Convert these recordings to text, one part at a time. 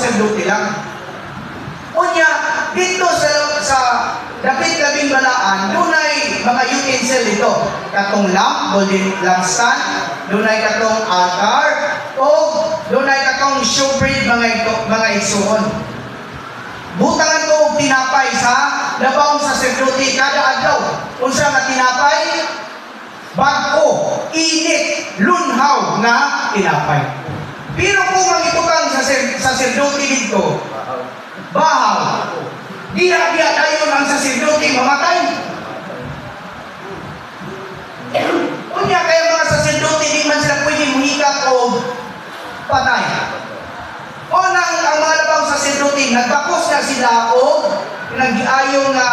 saserdote lang. Unya, dito sa dapit labing balaan, dunay mga utensil dito. Katong lamp, golden lampstand, dunay katong altar, o dunay katong showbread mga igsoon. Butangan ko og tinapay sa labawong saserdote kada adlaw. Unsa nga tinapay? Bago, init, lunhaw nga tinapay. Pero kung ang itukang saserdote dito, bahaw, diya tayo ng saserdote mamatay. Unya kaya mga saserdote di man sila pwede muhikat o patay. O nang ang mga labang saserdote nagbakos na sila o nag-iayo nga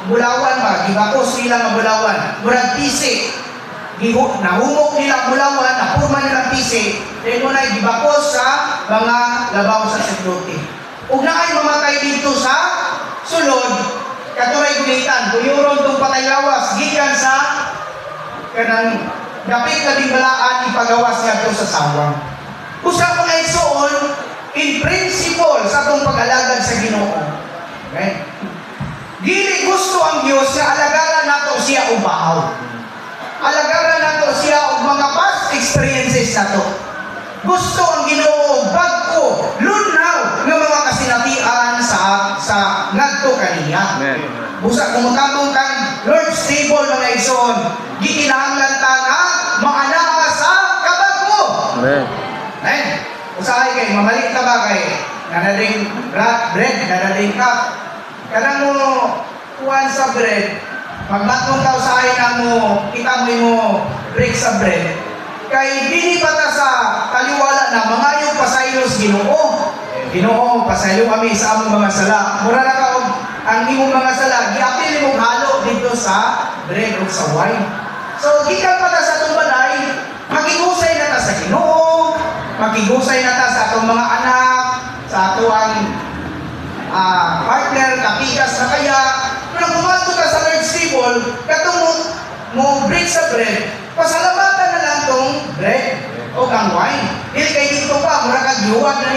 bulawan ba, gibakos nila nga bulawan, murag pisi. Nahumok nila bulawan, napurma nila pisi, dahil mo na gibakos sa mga labang saserdote. Ug naay mamatay dito sa sulod, katuray gulitan, tuyuron tong patay lawas, gikan sa kanang dapit labing balaan ipagawas niya sa sawang. Usa mga igsoon, in principle sa atong pag-alagad sa Ginoo. Okay? Dili gusto ang Dios nga alagaran nato siya og bahaw. Alagaran nato siya og mga past experiences nato. Gusto ang Ginoo bag-o, lunaw nga mga kasinatian sa ngadto kaniya. Busa kung makamong kang Lord's table mga igsoon, gikinahanglan ta nga maanaa sa kabag-o. Amen. Usahay kay mamalik na ba kay nanaling bread, nanaling cup. Kanang mo kuwan sa bread, pagmatong ka usahay na mo, kita mo break sa bread. Kay dili pa ta sa taliwala na mangayong pasaylos Ginoo. Ginoo, pasayo kami sa among mga sala. Mura na ka ang imong mga sala, giapil imong halo dito sa bread o sa wine. So gikan pa ta sa atong balay, makigusay na ta sa Ginoo, makigusay na ta sa atong mga anak, sa atong partner, kapigas na kaya. Kung kumato ka sa Lord's table, katong mo break sa bread, pasalamatan na lang tong bread o kang wine. Dili kay dito pa, mura kag gihuwag na